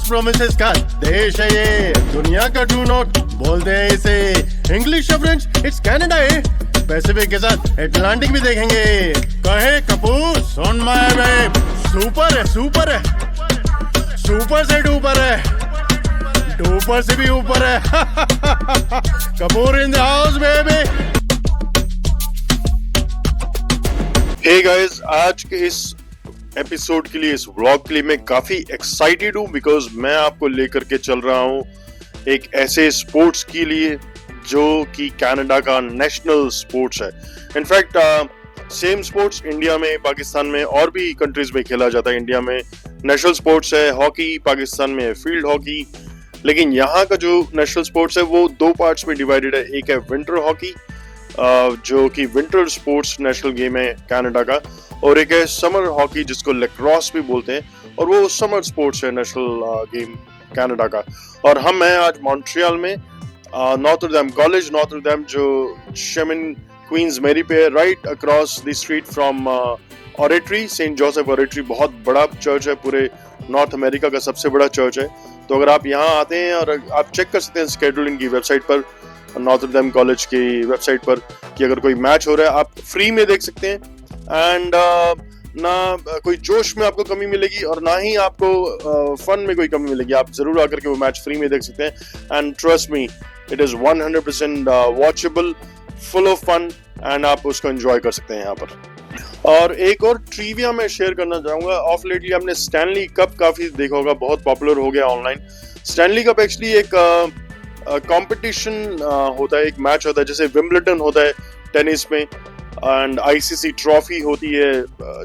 First promises का देश है ये, दुनिया का ट्रू नॉट बोलते हैं इसे। इंग्लिश या फ्रेंच, इट्स कनाडा है। पैसिफिक के साथ अटलांटिक भी देखेंगे। कहे कपूर सुन माय बेब, सुपर है, सुपर है, सुपर से डुपर है, डुपर से भी ऊपर है। Kapoor in the house baby. Hey guys, आज के इस एपिसोड के लिए, इस व्लॉग के लिए मैं काफी एक्साइटेड हूँ बिकॉज मैं आपको लेकर के चल रहा हूँ एक ऐसे स्पोर्ट्स के लिए जो कि कनाडा का नेशनल स्पोर्ट्स है। इनफैक्ट सेम स्पोर्ट्स इंडिया में, पाकिस्तान में और भी कंट्रीज में खेला जाता है। इंडिया में नेशनल स्पोर्ट्स है हॉकी, पाकिस्तान में है फील्ड हॉकी, लेकिन यहाँ का जो नेशनल स्पोर्ट्स है वो दो पार्ट्स में डिवाइडेड है। एक है विंटर हॉकी जो कि विंटर स्पोर्ट्स नेशनल गेम है कनाडा का, और एक है समर हॉकी जिसको लैक्रोस भी बोलते हैं, और वो समर स्पोर्ट्स है नेशनल गेम कनाडा का। और हम हैं आज मॉन्ट्रियल में नॉत्रडेम कॉलेज, नॉत्रडेम जो शेमिन क्वींस मेरी पे है, right across the street from Oratory, Saint Joseph Oratory. बहुत बड़ा चर्च है, पूरे नॉर्थ अमेरिका का सबसे बड़ा चर्च है। तो अगर आप यहाँ आते हैं और आप चेक कर सकते हैं स्केड्यूल इनकी वेबसाइट पर, नॉत्रडेम कॉलेज की वेबसाइट पर, कि अगर कोई मैच हो रहा है आप फ्री में देख सकते हैं। एंड ना कोई जोश में आपको कमी मिलेगी और ना ही आपको फन में कोई कमी मिलेगी। आप जरूर आकर के वो मैच फ्री में देख सकते हैं। And trust me, it is 100% watchable, full of fun, and आप उसको एंजॉय कर सकते हैं यहाँ पर। और एक और ट्रिविया मैं शेयर करना चाहूंगा। ऑफ लेटली आपने स्टैनली कप काफी देखा होगा, बहुत पॉपुलर हो गया ऑनलाइन। स्टैनली कप एक्चुअली एक कंपटीशन होता है, एक मैच होता है, जैसे विंबलडन होता है टेनिस में, एंड आईसीसी ट्रॉफी होती है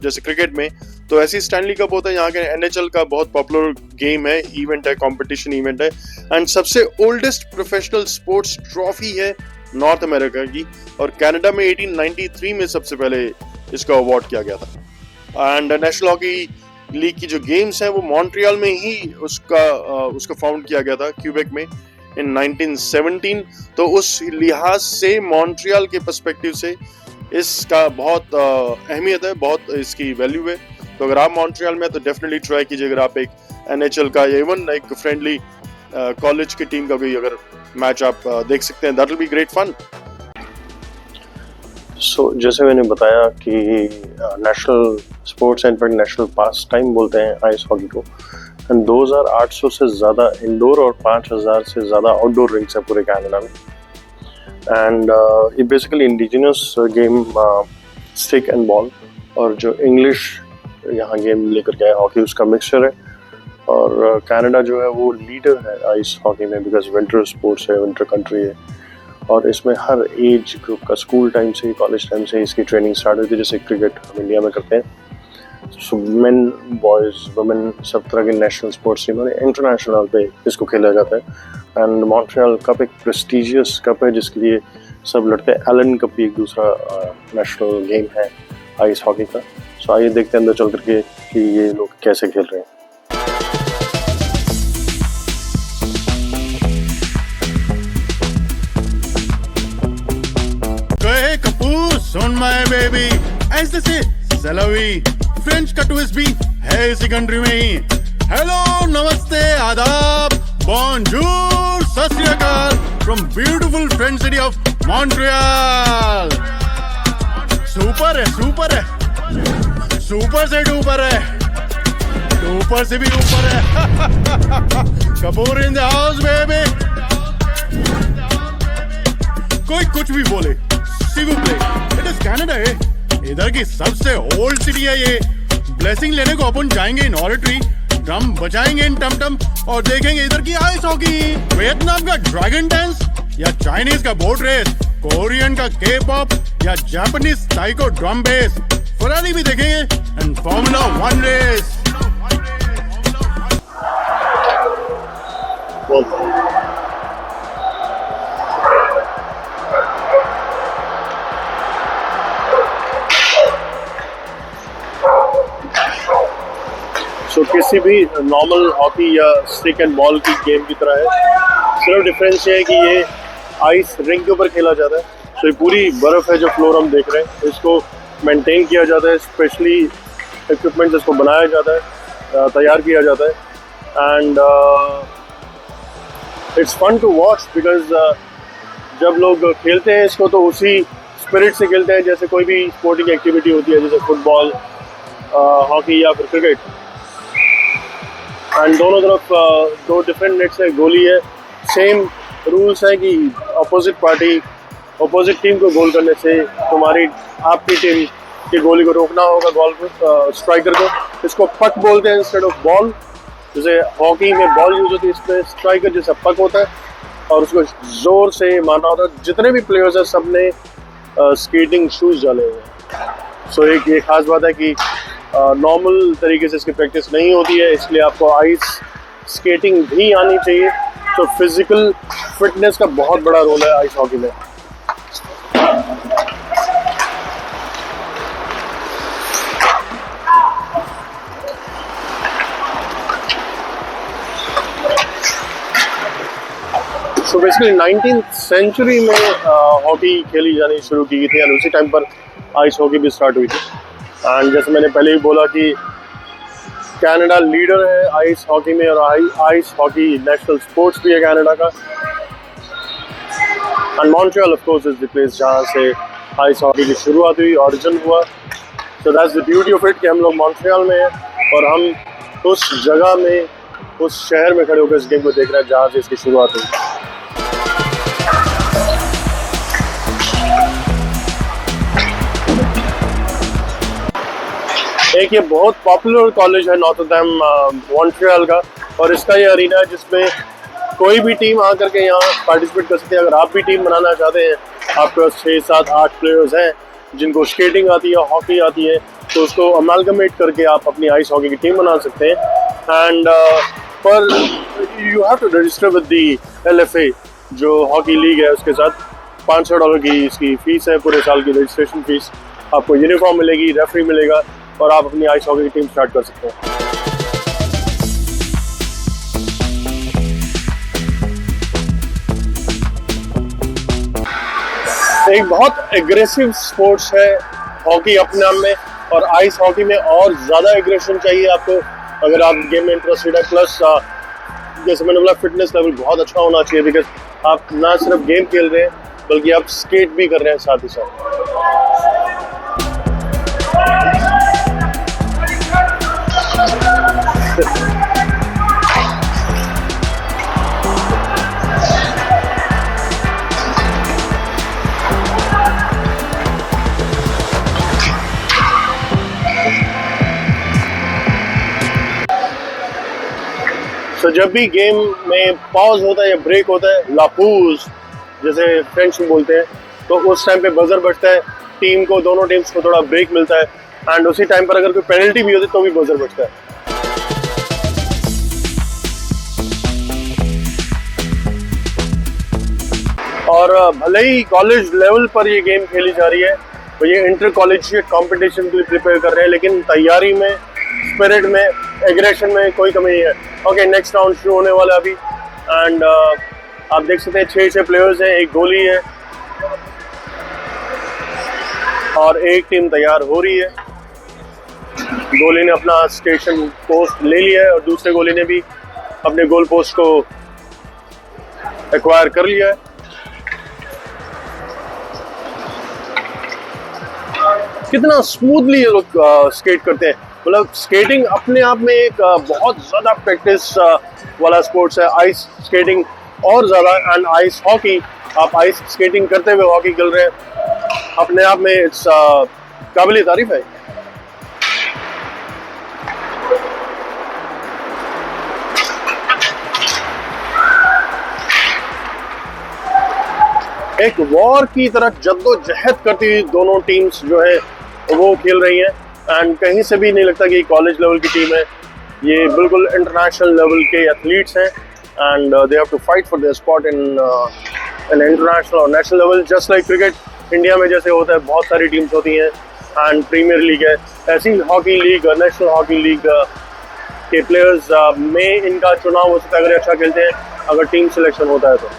जैसे क्रिकेट में। तो ऐसी स्टैनली कप होता है यहाँ के। एनएचएल का बहुत पॉपुलर गेम है, इवेंट है, कंपटीशन इवेंट है, एंड सबसे ओल्डेस्ट प्रोफेशनल स्पोर्ट्स ट्रॉफी है नॉर्थ अमेरिका की। और कनाडा में 1893 में सबसे पहले इसका अवार्ड किया गया था। एंड नेशनल हॉकी लीग की जो गेम्स हैं वो मॉन्ट्रियल में ही उसका फाउंड किया गया था, क्यूबेक में, इन 1917। तो उस लिहाज से मॉन्ट्रियल के पर्सपेक्टिव से इसका बहुत अहमियत है, बहुत इसकी वैल्यू है। तो अगर आप मॉन्ट्रियल में तो डेफिनेटली ट्राई कीजिए। अगर आप एक एनएचएल का या इवन एक फ्रेंडली कॉलेज की टीम का भी अगर मैच आप देख सकते हैं, that will be great fun. So जैसे मैंने बताया कि national sports and national pastime बोलते हैं आइस हॉकी को, एंड 2800 से ज़्यादा इंडोर और 5000 से ज़्यादा आउटडोर रिंक्स है पूरे कनाडा में। एंड ये basically indigenous game stick and ball, और जो इंग्लिश यहाँ गेम लेकर के आया हॉकी उसका मिक्सचर है। और कनाडा जो है वो लीडर है आइस हॉकी में, बिकॉज विंटर स्पोर्ट्स है, विंटर कंट्री है, और इसमें हर एज ग्रुप का स्कूल टाइम से, कॉलेज टाइम से इसकी ट्रेनिंग स्टार्ट होती है, जैसे क्रिकेट हम इंडिया में करते हैं। सो मेन, बॉयज़, वुमेन, सब तरह के नेशनल स्पोर्ट्स टीम और इंटरनेशनल पे इसको खेला जाता है। एंड मॉन्ट्रियल कप एक प्रेस्टिजियस कप है जिसके लिए सब लड़ते हैं। एलन कप भी एक दूसरा नेशनल गेम है आइस हॉकी का। सो आइए देखते हैं अंदर चल करके कि ये लोग कैसे खेल रहे हैं। कहे कपूर सुन माय बेबी, ऐसे से सलावी फ्रेंच का ट्विस्ट भी है इसी कंट्री में ही। हेलो, नमस्ते, आदाब, बोंजूर, सत श्री अकाल from beautiful French city of Montreal. Super है, सुपर है, सुपर से डुपर है, डुपर से भी ऊपर है। Kapoor in the house baby. कोई कुछ भी बोले, इट इज कनाडा है, इधर की सबसे ओल्ड सिटी है ये। ब्लेसिंग लेने को अपन जाएंगे इन ऑरेटरी, ड्रम बजाएंगे इन टमटम, और देखेंगे इधर की आइस हॉकी, वियतनाम का ड्रैगन डांस, या चाइनीज का बोट रेस, कोरियन का के पॉप, या जापानीज ताइको ड्रम बेस, फरारी भी देखेंगे, एंड फॉर्मूला 1 रेस। सो किसी भी नॉर्मल हॉकी या स्टिक एंड बॉल की गेम की तरह है, सिर्फ डिफरेंस ये है कि ये आइस रिंग के ऊपर खेला जाता है। तो ये पूरी बर्फ़ है जो फ्लोर हम देख रहे हैं, इसको मेंटेन किया जाता है, स्पेशली इक्विपमेंट इसको बनाया जाता है, तैयार किया जाता है। And it's fun to watch because जब लोग खेलते हैं इसको तो उसी स्पिरिट से खेलते हैं जैसे कोई भी स्पोर्टिंग एक्टिविटी होती है, जैसे फुटबॉल, हॉकी या फिर क्रिकेट। एंड दोनों तरफ दो डिफरेंट नेट्स है, गोली है, सेम रूल्स है कि अपोजिट टीम को गोल करने से आपकी टीम की गोली को रोकना होगा, बॉल को, स्ट्राइकर को। इसको पक बोलते हैं इंस्टेड ऑफ बॉल। जैसे हॉकी में बॉल यूज होती है, इसमें स्ट्राइकर जैसा पक होता है और उसको जोर से मारना होता है। जितने भी प्लेयर्स हैं सब ने स्केटिंग शूज डाले हुए हैं। सो एक ये खास बात है कि नॉर्मल तरीके से इसकी प्रैक्टिस नहीं होती है, इसलिए आपको आइस स्केटिंग भी आनी चाहिए। तो फिजिकल फिटनेस का बहुत बड़ा रोल है आइस हॉकी में। सो बेसिकली 19th सेंचुरी में हॉकी खेली जानी शुरू की गई थी और उसी टाइम पर आइस हॉकी भी स्टार्ट हुई थी। एंड जैसे मैंने पहले ही बोला कि कनाडा लीडर है आइस हॉकी में, और आइस हॉकी नेशनल स्पोर्ट्स भी है कनाडा का। And Montreal of course is the place जहाँ से आइस हॉकी की शुरुआत हुई, ओरिजिन हुआ। So that's the beauty of it कि हम लोग मॉन्ट्रियल में हैं और हम उस जगह में, उस शहर में खड़े होकर इस गेम को देख रहे हैं जहाँ से इसकी शुरुआत हुई। एक ये बहुत पॉपुलर कॉलेज है नॉर्थडैम मॉन्ट्रियल का, और इसका ये अरीना है जिसमें कोई भी टीम आकर के यहाँ पार्टिसिपेट कर सकती है। अगर आप भी टीम बनाना चाहते हैं, आपके पास 6, 7, 8 प्लेयर्स हैं जिनको स्केटिंग आती है, हॉकी आती है, तो उसको अमालगमेट करके आप अपनी आइस हॉकी की टीम बना सकते हैं। एंड पर you have to register with the LFA जो हॉकी लीग है, उसके साथ $500 की इसकी फीस है, पूरे साल की रजिस्ट्रेशन फीस। आपको यूनिफॉर्म मिलेगी, रेफरी मिलेगा और आप अपनी आइस हॉकी की टीम स्टार्ट कर सकते हैं। एक बहुत एग्रेसिव स्पोर्ट्स है हॉकी अपने आप में, और आइस हॉकी में और ज़्यादा एग्रेशन चाहिए आपको अगर आप गेम में इंटरेस्टेड है। प्लस जैसे मैंने बोला, फिटनेस लेवल बहुत अच्छा होना चाहिए, बिकॉज आप ना सिर्फ गेम खेल रहे हैं बल्कि आप स्केट भी कर रहे हैं साथ ही साथ। तो जब भी गेम में पॉज होता है या ब्रेक होता है, लापूज जैसे फ्रेंच में बोलते हैं, तो उस टाइम पे बजर बजता है, दोनों टीम्स को थोड़ा ब्रेक मिलता है। एंड उसी टाइम पर अगर कोई पेनल्टी भी होती है तो भी बजर बजता है। और भले ही कॉलेज लेवल पर ये गेम खेली जा रही है, तो ये इंटर कॉलेजिएट कंपटीशन के लिए प्रिपेयर कर रहे हैं, लेकिन तैयारी में, स्पिरिट में, एग्रेशन में कोई कमी नहीं है। ओके, नेक्स्ट राउंड शुरू होने वाला है अभी। एंड आप देख सकते हैं 6 प्लेयर्स हैं, एक गोली है और एक टीम तैयार हो रही है। गोली ने अपना स्टेशन पोस्ट ले लिया है और दूसरे गोली ने भी अपने गोल पोस्ट को एक्वायर कर लिया है। कितना स्मूथली ये लोग स्केट करते हैं, मतलब स्केटिंग अपने आप में एक बहुत ज़्यादा प्रैक्टिस वाला स्पोर्ट्स है, आइस स्केटिंग और ज़्यादा। एंड आइस हॉकी, आप आइस स्केटिंग करते हुए हॉकी खेल रहे हैं, अपने आप में इट्स काबिल तारीफ है। एक वॉर की तरह जद्दोजहद करती हुई दोनों टीम्स जो है वो खेल रही हैं। एंड कहीं से भी नहीं लगता कि कॉलेज लेवल की टीम है, ये बिल्कुल इंटरनेशनल लेवल के एथलीट्स हैं। And they have to fight for their spot in international और national level, just like cricket India में जैसे होता है, बहुत सारी टीम्स होती हैं एंड प्रीमियर लीग है, ऐसी hockey league, national hockey league के प्लेयर्स में इनका चुनाव हो सकता है अगर अच्छा खेलते हैं, अगर टीम सिलेक्शन होता है तो।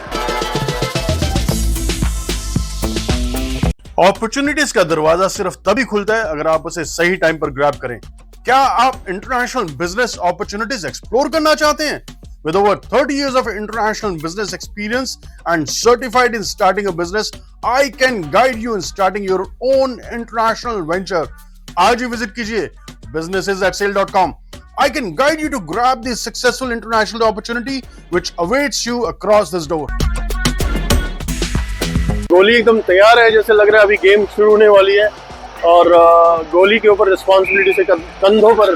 अपॉर्चुनिटीज का दरवाजा सिर्फ तभी खुलता है अगर आप उसे सही टाइम पर ग्रैब करें। क्या आप इंटरनेशनल बिजनेस अपॉर्चुनिटीज एक्सप्लोर करना चाहते हैं? With over 30 years of international business experience and certified in starting a business, I can guide you in starting your own international venture. आज ही विजिट कीजिए businesses@sale.com. I can guide you to grab the successful international opportunity which awaits you across this door. गोली एकदम तैयार है, जैसे लग रहा है अभी गेम शुरू होने वाली है। और गोली के ऊपर रिस्पॉन्सिबिलिटी से कंधों पर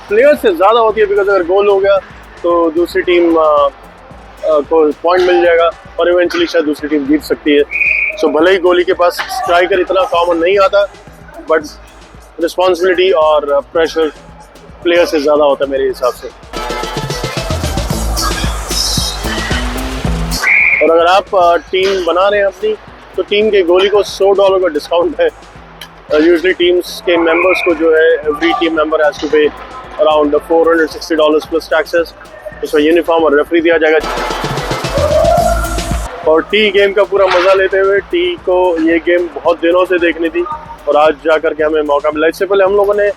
प्लेयर से ज़्यादा होती है, बिकॉज अगर गोल हो गया तो दूसरी टीम को पॉइंट मिल जाएगा और इवेंचुअली शायद दूसरी टीम जीत सकती है। सो भले ही गोली के पास स्ट्राइकर इतना कॉमन नहीं आता, बट रिस्पॉन्सिबिलिटी और प्रेशर प्लेयर से ज़्यादा होता है मेरे हिसाब से। और अगर आप टीम बना रहे हैं अपनी, तो टीम के गोली को $100 का डिस्काउंट है। यूजुअली टीम्स के मेंबर्स को जो है, every team member has to pay around $460 plus taxes. उसमें यूनिफॉर्म और रेफरी दिया जाएगा। और टी गेम का पूरा मज़ा लेते हुए, टी को ये गेम बहुत दिनों से देखनी थी और आज जा कर के हमें मौका मिला। इससे पहले हम लोगों ने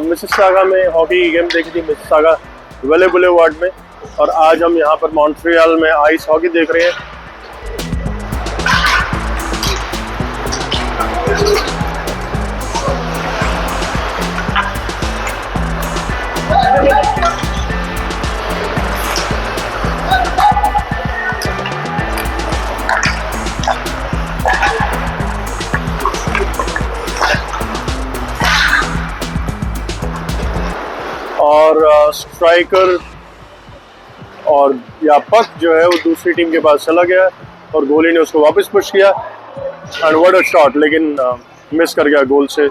मिसिसागा में हॉकी की गेम देखी थी, मिसिसागा वेले बुलेवार्ड में, और आज हम यहाँ पर मॉन्ट्रियल में आइस हॉकी देख रहे हैं। और स्ट्राइकर और या पक जो है वो दूसरी टीम के पास चला गया और गोली ने उसको वापस पुश किया एंड व्हाट अ शॉट, लेकिन मिस कर गया गोल से।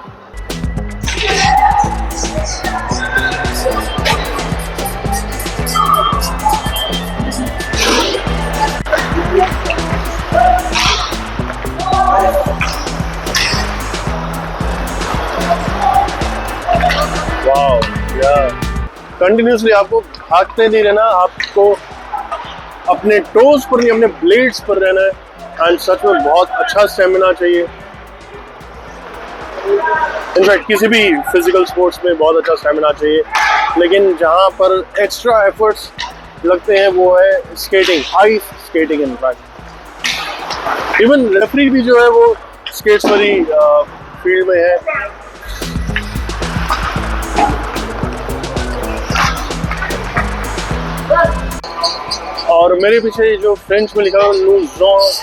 वाओ, कंटिन्यूसली आपको भागते नहीं रहना, आपको अपने टोज पर नहीं, अपने ब्लेड्स पर रहना है। एंड सच में बहुत अच्छा स्टेमिना चाहिए। इनफैक्ट किसी भी फिजिकल स्पोर्ट्स में बहुत अच्छा स्टेमिना चाहिए, लेकिन जहाँ पर एक्स्ट्रा एफर्ट्स लगते हैं वो है skating, ice skating. In fact even referee भी जो है वो स्केट्स वाली फील्ड में है। और मेरे पीछे जो फ्रेंच में लिखा है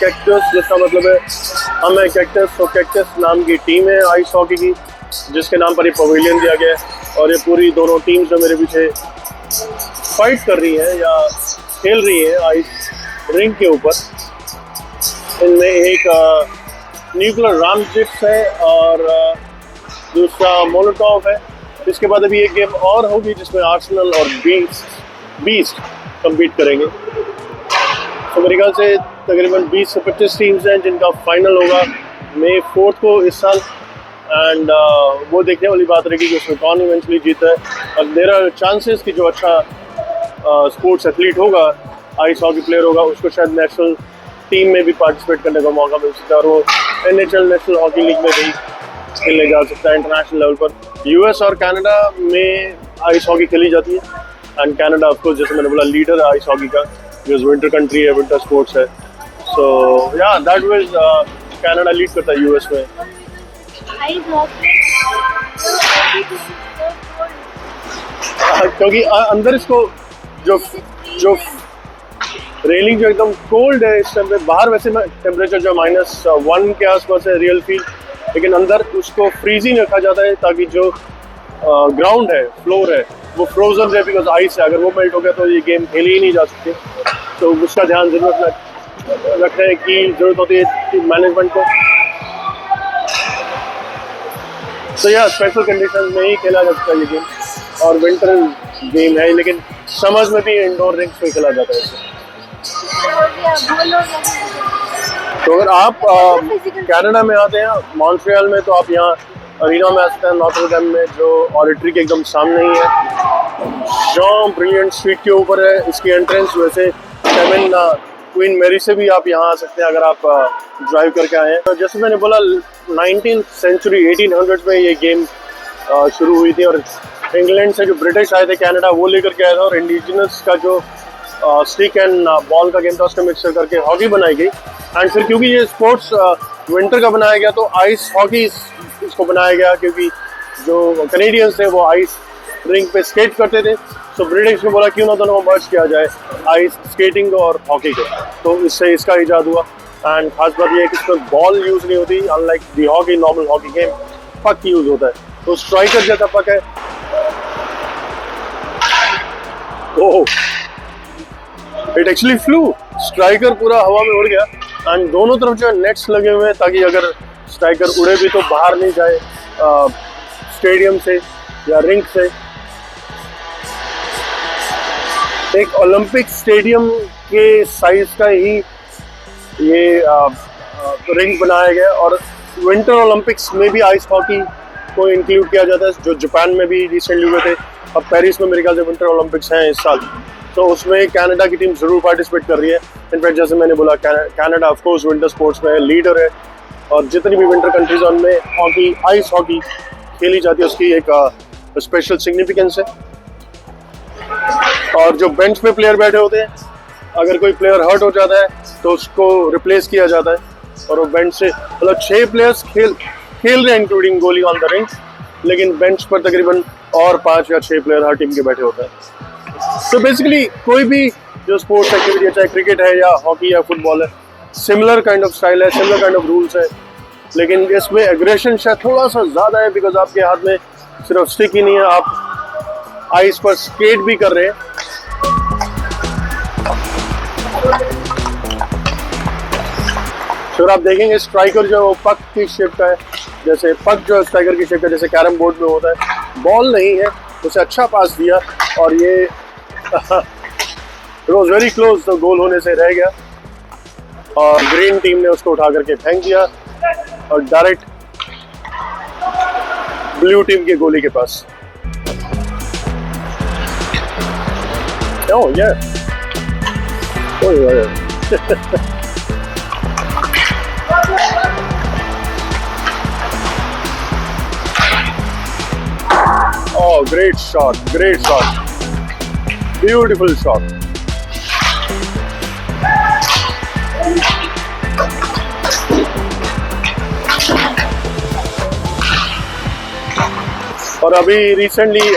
कैक्टस, जिसका मतलब है हम है कैक्टस। तो कैक्टस नाम की टीम है आइस हॉकी की, जिसके नाम पर ये पवेलियन दिया गया है। और ये पूरी दोनों टीम जो मेरे पीछे फाइट कर रही है या खेल रही है आइस रिंग के ऊपर। इनमें एक न्यूक्लियर राम चिप्स है और दूसरा मोलोटॉव है। इसके बाद अभी एक गेम और होगी जिसमें आर्सेनल और बीस्ट कम्पीट करेंगे। तो मेरे ख्याल से तकरीबन 20 से 25 टीम्स हैं जिनका फाइनल होगा May 4 को इस साल। एंड वो देखने वाली बात रहेगी कि उसमें कौन इवेंचुअली जीता है। और देयर आर चांसेस कि जो अच्छा स्पोर्ट्स एथलीट होगा, आइस हॉकी प्लेयर होगा, उसको शायद नेशनल टीम में भी पार्टिसिपेट करने का मौका मिल सकता है और वो NHL नेशनल हॉकी लीग में भी खेलने जा सकता है इंटरनेशनल लेवल पर। US और कनाडा में आइस हॉकी खेली जाती है। एंड कनाडा ऑफ कोर्स, जैसे मैंने बोला, लीडर है आइस हॉकी का, बिकॉज विंटर कंट्री है, विंटर स्पोर्ट्स है। सो या दैट वाज कनाडा लीड करता है US में। क्योंकि अंदर इसको जो रेलिंग जो एकदम कोल्ड है इस टाइम पे, बाहर वैसे में टेम्परेचर जो -1 के आसपास है रियल फील, लेकिन अंदर उसको फ्रीजिंग रखा जाता है ताकि जो ग्राउंड है, फ्लोर है, वो फ्रोजन रहे, बिकॉज आइस है। अगर वो मेल्ट हो गया तो ये गेम खेली ही नहीं जा सकती। तो उसका ध्यान जरूर रखने की जरूरत होती है टीम मैनेजमेंट को। तो यह स्पेशल कंडीशन में ही खेला जा सकता है ये गेम। और विंटर गेम है, लेकिन समर्स में भी इंडोर रिंग्स में खेला जाता है इसे। तो अगर आप कनाडा में आते हैं, मॉन्ट्रियल में, तो आप यहाँ अरीना में आ सकते हैं, नॉटरडेम में, जो ऑडिटरी के एकदम सामने ही है। जॉन ब्रिलियंट स्ट्रीट के ऊपर है इसकी एंट्रेंस। वैसे क्वीन मैरी से भी आप यहाँ आ सकते हैं अगर आप ड्राइव करके आए हैं। तो जैसे मैंने बोला, 19th सेंचुरी 1800s में ये गेम शुरू हुई थी और इंग्लैंड से जो ब्रिटिश आए थे कनाडा, वो लेकर के आया था, और इंडिजिनस का जो स्टिक एंड बॉल का गेम था उसका मिक्सचर करके हॉकी बनाई गई। एंड फिर क्योंकि ये स्पोर्ट्स विंटर का बनाया गया तो आइस हॉकी इसको बनाया गया, क्योंकि जो कनेडियंस थे वो आइस रिंग पे स्केट करते थे। तो ब्रिटिश ने बोला क्यों ना दोनों को मर्ज किया जाए, आइस स्केटिंग और हॉकी को। तो इससे इसका इजाद हुआ। एंड खास बात यह है कि इसमें बॉल यूज नहीं होती, अनलाइक दी हॉकी नॉर्मल हॉकी गेम पक यूज होता है। तो स्ट्राइकर जैसा पक है। ओह, इट एक्चुअली फ्लू, स्ट्राइकर पूरा हवा में उड़ गया। एंड दोनों तरफ जो नेट्स लगे हुए हैं ताकि अगर स्ट्राइकर उड़े भी तो बाहर नहीं जाए स्टेडियम से या रिंग से। एक ओलंपिक स्टेडियम के साइज का ही ये रिंग बनाया गया, और विंटर ओलंपिक्स में भी आइस हॉकी को इंक्लूड किया जाता है, जो जापान में भी रिसेंटली हुए थे। अब पेरिस में मेरे ख्याल से विंटर ओलंपिक्स हैं इस साल, तो उसमें कनाडा की टीम जरूर पार्टिसिपेट कर रही है। इनफैक्ट जैसे मैंने बोला, Canada of course winter sports में लीडर है, और जितनी भी विंटर कंट्रीज हैं उनमें हॉकी, आइस हॉकी खेली जाती है, उसकी एक स्पेशल सिग्निफिकेंस है। और जो बेंच पे प्लेयर बैठे होते हैं, अगर कोई प्लेयर हर्ट हो जाता है तो उसको रिप्लेस किया जाता है, और वो बेंच से, मतलब 6 प्लेयर्स खेल रहे हैं इंक्लूडिंग गोली ऑन द रिंग, लेकिन बेंच पर तकरीबन और 5 या 6 प्लेयर हर टीम के बैठे होते हैं। तो बेसिकली कोई भी जो स्पोर्ट्स एक्टिविटी है, चाहे क्रिकेट है या हॉकी या फुटबॉल है, सिमिलर काइंड ऑफ स्टाइल है, सिमिलर काइंड ऑफ रूल्स है, लेकिन इसमें एग्रेशन शायद थोड़ा सा ज़्यादा है, बिकॉज आपके हाथ में सिर्फ स्टिक ही नहीं है, आप आइस पर स्केट भी कर रहे हैं। फिर आप देखेंगे स्ट्राइकर जो पक की शेप का है, जैसे पक जो स्ट्राइकर की शेप का जैसे कैरम बोर्ड में होता है, बॉल नहीं है, उसे अच्छा पास दिया और ये इट वाज वेरी क्लोज, तो गोल होने से रह गया, और ग्रीन टीम ने उसको उठा करके फेंक दिया और डायरेक्ट ब्लू टीम के गोली के पास। ओह या, ओह या। Oh, great shot, beautiful shot. और अभी रिसेंटली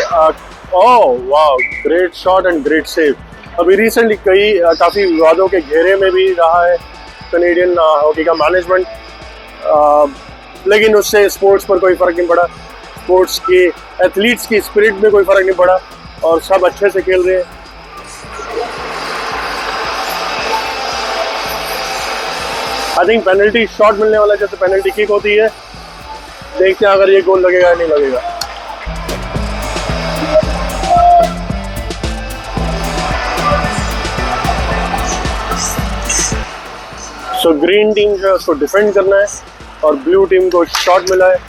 ओह वाह, great shot and great save. अभी रिसेंटली काफ़ी विवादों के घेरे में भी रहा है कनेडियन हॉकी का मैनेजमेंट, लेकिन उससे स्पोर्ट्स पर कोई फ़र्क नहीं पड़ा, स्पोर्ट्स के एथलीट्स की स्पिरिट में कोई फ़र्क नहीं पड़ा, और सब अच्छे से खेल रहे हैं। आई थिंक पेनल्टी शॉट मिलने वाला, जैसे पेनल्टी किक होती है, देखते हैं अगर ये गोल लगेगा या नहीं लगेगा। सो ग्रीन टीम जो है उसको डिफेंड करना है, और ब्लू टीम को शॉट मिला है।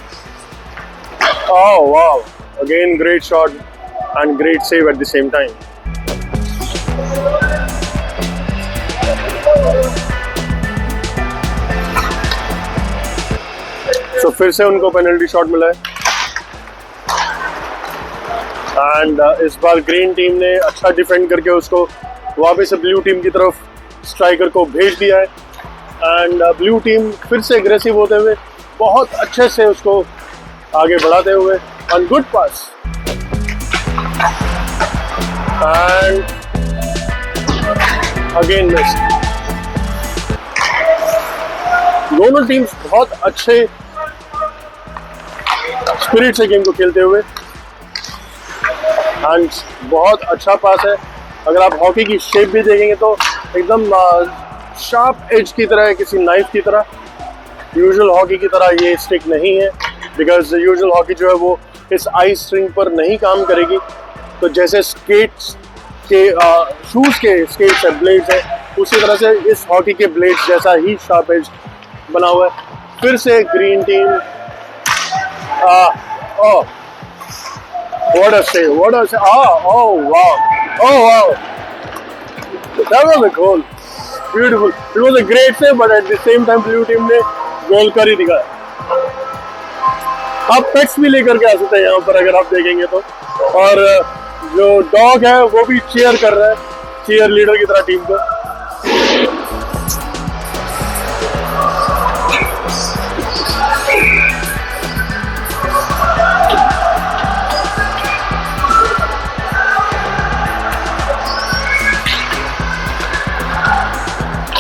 Oh wow, again great shot and great save at the same time. So फिर से उनको पेनल्टी शॉट मिला है, एंड इस बार ग्रीन टीम ने अच्छा डिफेंड करके उसको वापस से ब्लू टीम की तरफ स्ट्राइकर को भेज दिया है, एंड ब्लू टीम फिर से एग्रेसिव होते हुए बहुत अच्छे से उसको आगे बढ़ाते हुए, on good pass and again missed. दोनों टीम्स बहुत अच्छे स्पिरिट से गेम को खेलते हुए, एंड बहुत अच्छा पास है। अगर आप हॉकी की शेप भी देखेंगे तो एकदम शार्प एज की तरह है, किसी नाइफ की तरह। यूजुअल हॉकी की तरह ये स्टिक नहीं है, बिकॉज यूजुअल हॉकी जो है वो इस आइस रिंग पर नहीं काम करेगी। तो जैसे स्केट्स के शूज़ के स्केट्स है, ब्लेड्स है, उसी तरह से इस हॉकी के ब्लेड्स जैसा ही शार्प एज बना हुआ है। फिर से green team what a save, what a save, oh wow, that was a goal, beautiful, it was a great save, but at the same time blue team ने गोल कर ही दिखाया। आप पेट्स भी लेकर के आ सकते हैं यहाँ पर अगर आप देखेंगे तो। और जो डॉग है वो भी चीयर कर रहा है, चीयर लीडर की तरह टीम को।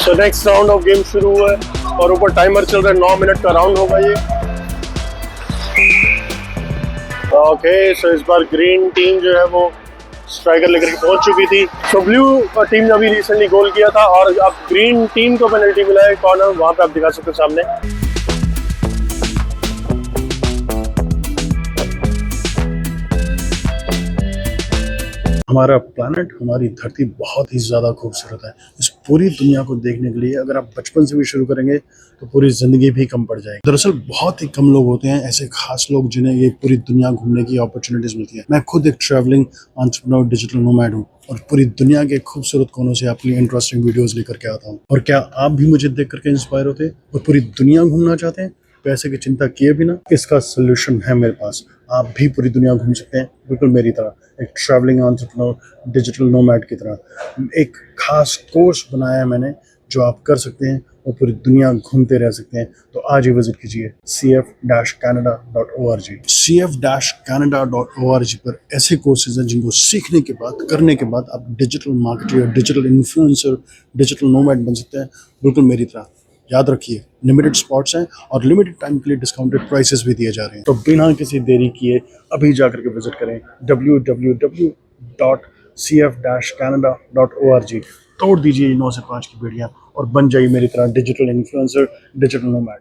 तो नेक्स्ट राउंड ऑफ गेम शुरू हुआ है और ऊपर टाइमर चल रहा है, 9 मिनट का राउंड होगा ये। ओके, सो इस बार ग्रीन टीम जो है वो स्ट्राइकर लेकर के पहुंच चुकी थी। तो ब्लू टीम ने अभी रिसेंटली गोल किया था और अब ग्रीन टीम को पेनल्टी मिला है कॉर्नर, वहां पे आप दिखा सकते हो सामने। हमारा प्लैनेट, हमारी धरती बहुत ही ज़्यादा खूबसूरत है। इस पूरी दुनिया को देखने के लिए अगर आप बचपन से भी शुरू करेंगे तो पूरी ज़िंदगी भी कम पड़ जाएगी। दरअसल बहुत ही कम लोग होते हैं ऐसे खास लोग जिन्हें ये पूरी दुनिया घूमने की अपॉर्चुनिटीज़ मिलती है। मैं खुद एक ट्रैवलिंग एंटरप्रेन्योर, डिजिटल नोमैड हूँ और पूरी दुनिया के खूबसूरत कोनों से आपके लिए इंटरेस्टिंग वीडियोज़ लेकर के आता हूँ। और क्या आप भी मुझे देख करके इंस्पायर होते और पूरी दुनिया घूमना चाहते हैं पैसे की चिंता किए बिना? इसका सोल्यूशन है मेरे पास। आप भी पूरी दुनिया घूम सकते हैं बिल्कुल मेरी तरह, एक ट्रैवलिंग एंटरप्रेन्योर, डिजिटल नोमैड की तरह। एक खास कोर्स बनाया है मैंने जो आप कर सकते हैं और पूरी दुनिया घूमते रह सकते हैं। तो आज ही विजिट कीजिए cf-canada.org। cf-canada.org पर ऐसे कोर्सेज हैं जिनको सीखने के बाद, करने के बाद आप digital marketer, digital influencer, digital nomad बन सकते हैं बिल्कुल मेरी तरह। याद रखिए, लिमिटेड स्पॉट्स हैं और लिमिटेड टाइम के लिए डिस्काउंटेड प्राइसेस भी दिए जा रहे हैं। तो बिना किसी देरी किए अभी जाकर के विजिट करें www.cf-canada.org। तोड़ दीजिए 9 से 5 की बेड़ियां और बन जाइए मेरी तरह digital influencer, digital nomad.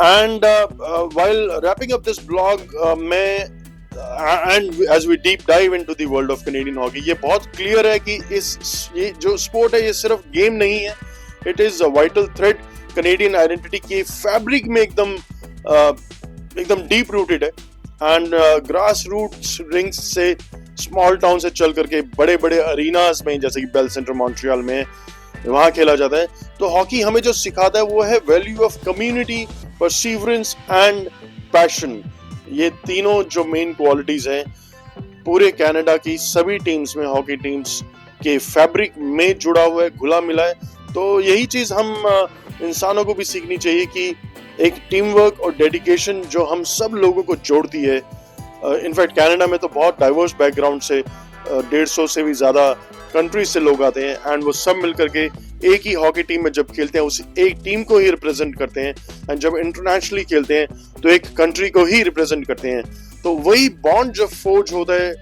And while wrapping up this blog, and as we deep dive into the world of Canadian hockey, ये बहुत क्लियर है कि ये जो स्पोर्ट है ये सिर्फ गेम नहीं है, it is a vital thread Canadian identity की फैब्रिक में एकदम डीप रूटेड है। एंड ग्रास रूट्स रिंग्स से, स्मॉल टाउन से चल करके बड़े बड़े अरीनाज में, जैसे कि बेल सेंटर मॉन्ट्रियल में, वहाँ खेला जाता है। तो हॉकी हमें जो सिखाता है वो है value of community, perseverance and passion. ये तीनों जो मेन क्वालिटीज हैं पूरे कनाडा की सभी टीम्स में, हॉकी टीम्स के फैब्रिक में जुड़ा हुआ है, घुला मिला है। तो यही चीज हम इंसानों को भी सीखनी चाहिए कि एक टीम वर्क और डेडिकेशन जो हम सब लोगों को जोड़ती है। इनफैक्ट कनाडा में तो बहुत डाइवर्स बैकग्राउंड से 150 से भी ज्यादा कंट्रीज से लोग आते हैं एंड वो सब मिलकर के एक ही हॉकी टीम में जब खेलते हैं उस एक टीम को ही रिप्रेजेंट करते हैं। एंड जब इंटरनेशनली खेलते हैं तो एक कंट्री को ही रिप्रेजेंट करते हैं। तो वही बॉन्ड जब फोर्ज होता है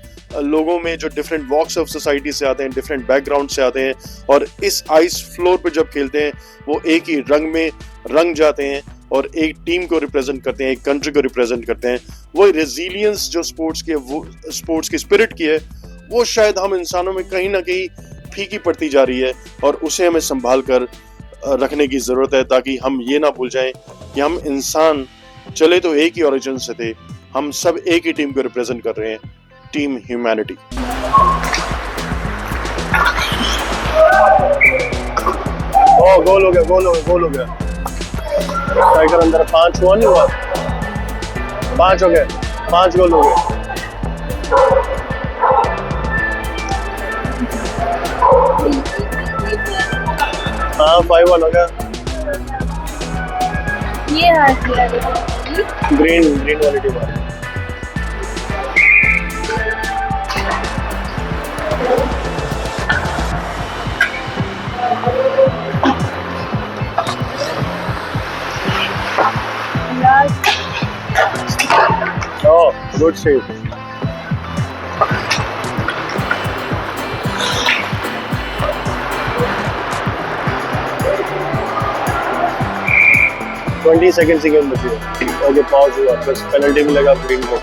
लोगों में जो डिफरेंट वॉक्स ऑफ सोसाइटी से आते हैं, डिफरेंट बैकग्राउंड से आते हैं, और इस आइस फ्लोर पे जब खेलते हैं वो एक ही रंग में रंग जाते हैं और एक टीम को रिप्रेजेंट करते हैं, एक कंट्री को रिप्रेजेंट करते हैं। वो रेजिलियंस जो स्पोर्ट्स की स्पिरिट की है वो शायद हम इंसानों में कहीं ना कहीं फीकी पड़ती जा रही है और उसे हमें संभाल कर रखने की जरूरत है, ताकि हम ये ना भूल जाएं कि हम इंसान चले तो एक ही ओरिजिन से थे, हम सब एक ही टीम को रिप्रेजेंट कर रहे हैं, टीम ह्यूमैनिटी। गोल हो गया। स्ट्राइकर अंदर, 5 हुआ नहीं हुआ, 5 हो गए, 5 गोल हो गए। हाँ, 5-1 हो गया। ये ग्रीन वाली team. Oh, good save. Twenty second की गेम बची है। ओके, पॉज हुआ, बस पेनल्टी मिलेगा ग्रीन को।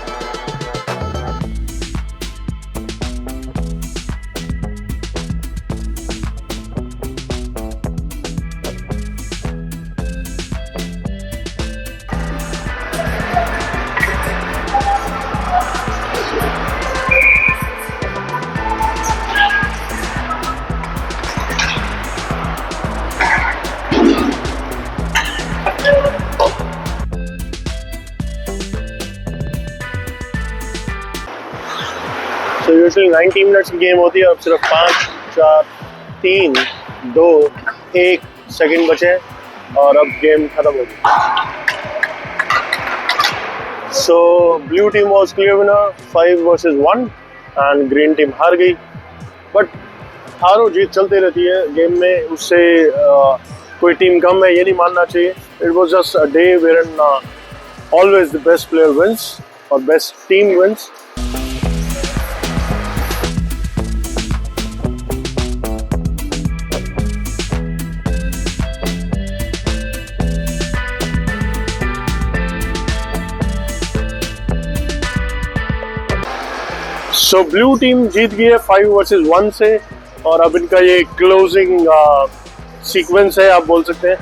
यूजुअली 90 मिनट्स की गेम होती है, अब सिर्फ 5, 4, 3, 2, 1 सेकंड बचे हैं और अब गेम खत्म हो गई। सो blue team was clear winner 5 versus 1 and green team हार गई। बट हारो जीत चलती रहती है गेम में, उससे कोई टीम कम है ये नहीं मानना चाहिए। It was just a day where always the best player wins और best team wins. So blue team जीत गई है 5 वर्सेस 1 से और अब इनका ये क्लोजिंग सीक्वेंस है, आप बोल सकते हैं।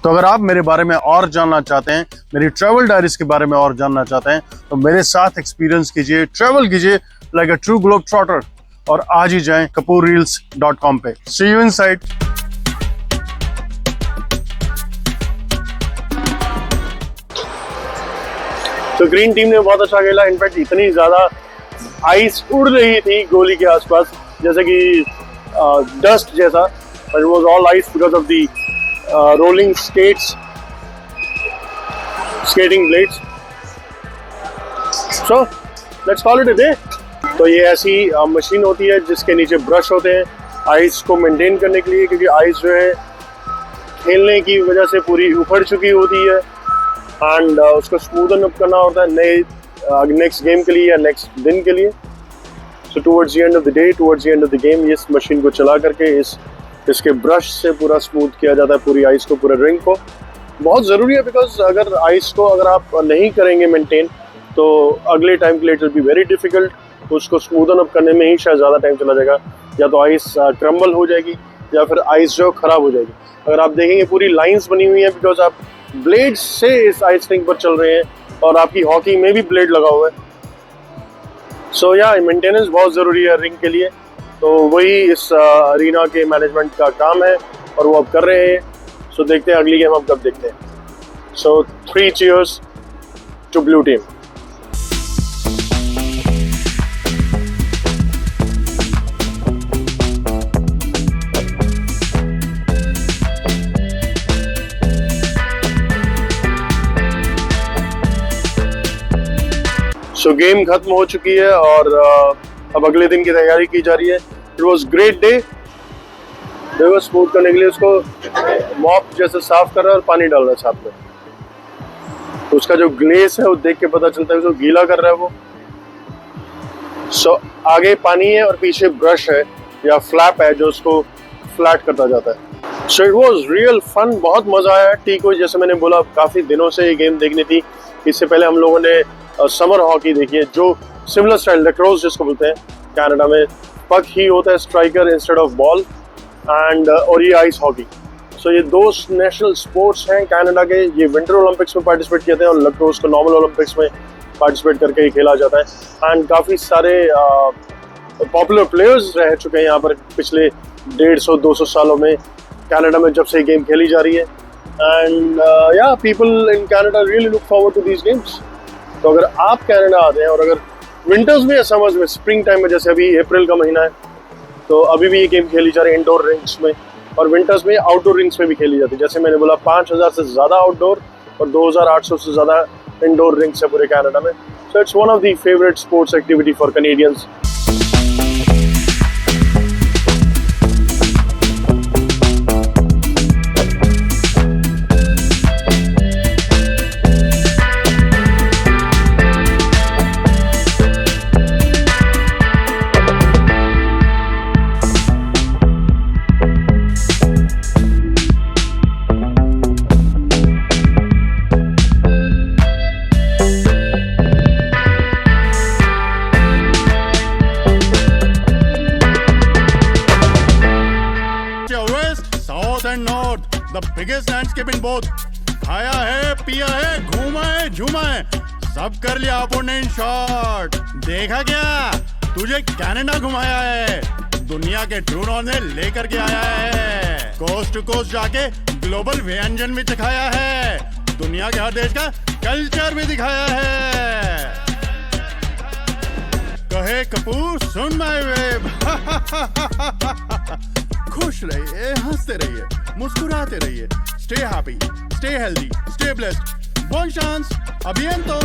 तो अगर आप मेरे बारे में और जानना चाहते हैं, मेरी ट्रैवल डायरीज के बारे में और जानना चाहते हैं, तो मेरे साथ एक्सपीरियंस कीजिए, ट्रैवल कीजिए like a true globe trotter और आज ही जाएं kapoorreels.com पे। सी यू इनसाइड। तो ग्रीन टीम ने बहुत अच्छा खेला, इनफैक्ट इतनी ज्यादा आइस उड़ रही थी गोली के आसपास जैसे कि डस्ट जैसा, but it was all ice because of the rolling skating blades. So let's call it a day. तो ये ऐसी मशीन होती है जिसके नीचे ब्रश होते हैं आइस को मेंटेन करने के लिए, क्योंकि आइस जो है खेलने की वजह से पूरी उखड़ चुकी होती है एंड उसको स्मूदन अप करना होता है नए नेक्स्ट गेम के लिए या नेक्स्ट दिन के लिए। So towards the end of the day, towards the end of the game, इस मशीन को चला करके इसके ब्रश से पूरा स्मूथ किया जाता है पूरी आइस को, पूरे रिंग को। बहुत ज़रूरी है बिकॉज अगर आइस को अगर आप नहीं करेंगे मेंटेन तो अगले टाइम के लिए it will be very difficult. उसको स्मूदन अप करने में ही शायद ज़्यादा टाइम चला जाएगा, या तो आइस क्रम्बल हो जाएगी या फिर आइस जो ख़राब हो जाएगी। अगर आप देखेंगे पूरी लाइन्स बनी हुई हैं बिकॉज आप ब्लेड से इस आइस रिंग पर चल रहे हैं और आपकी हॉकी में भी ब्लेड लगा हुआ है। सो या मेंटेनेंस बहुत ज़रूरी है रिंग के लिए, तो वही इस अरीना के मैनेजमेंट का काम है और वो अब कर रहे हैं। सो देखते हैं अगली गेम हम कब देखते हैं। So 3 cheers to blue team. So game खत्म हो चुकी है और अब अगले दिन की तैयारी की जा रही है। It was great day. देखो स्मूथ करने के लिए उसको मॉप जैसे साफ कर रहा है और पानी डाल रहा है साथ में, तो उसका जो ग्लेस है वो देख के पता चलता है उसको गीला कर रहा है वो। सो आगे पानी है और पीछे ब्रश है या फ्लैप है जो उसको फ्लैट करता जाता है। So it was real fun, बहुत मजा आया। ठीक हो, जैसे मैंने बोला काफी दिनों से ये गेम देखनी थी। इससे पहले हम लोगों ने समर हॉकी देखी है जो सिमिलर स्टाइल लैक्रोस जिसको बोलते हैं, कनाडा में पक ही होता है striker instead of ball and और ये आइस हॉकी। सो ये 2 नेशनल स्पोर्ट्स हैं कनाडा के। ये विंटर ओलंपिक्स में पार्टिसिपेट किए थे और लैक्रोस को नॉर्मल ओलंपिक्स में पार्टिसिपेट करके ही खेला जाता है एंड काफ़ी सारे पॉपुलर प्लेयर्स रह चुके हैं यहाँ पर पिछले 150-200 सालों में कनाडा में जब से ये गेम खेली जा रही है। And yeah people in Canada really look forward to these games. तो अगर आप कनाडा आते हैं और अगर विंटर्स में या समर्स में, स्प्रिंग टाइम में, जैसे अभी अप्रैल का महीना है तो अभी भी ये गेम खेली जा रही है इंडोर रिंक्स में, और विंटर्स में आउटडोर रिंक्स में भी खेली जाती है। जैसे मैंने बोला 5000 से ज़्यादा आउटडोर और 2800 से ज़्यादा इंडोर रिंक्स है पूरे कनाडा में। So it's one of the favourite sports activity for Canadians. The biggest landscape in both. खाया है, पिया है, घूमा है, झूमा है, सब कर लिया अपोनेंट शॉट। देखा क्या, तुझे कनाडा घुमाया है, दुनिया के ट्रू नॉर्थ में लेकर के आया है, कोस्ट टू कोस्ट जाके ग्लोबल व्यंजन भी सिखाया है, दुनिया के हर देश का कल्चर भी दिखाया है। हे कपूर सुन माय वेब। खुश रहिए, हंसते रहिए, मुस्कुराते रहिए। Stay happy, stay healthy, stay blessed. बोन चांस, अभियंतो।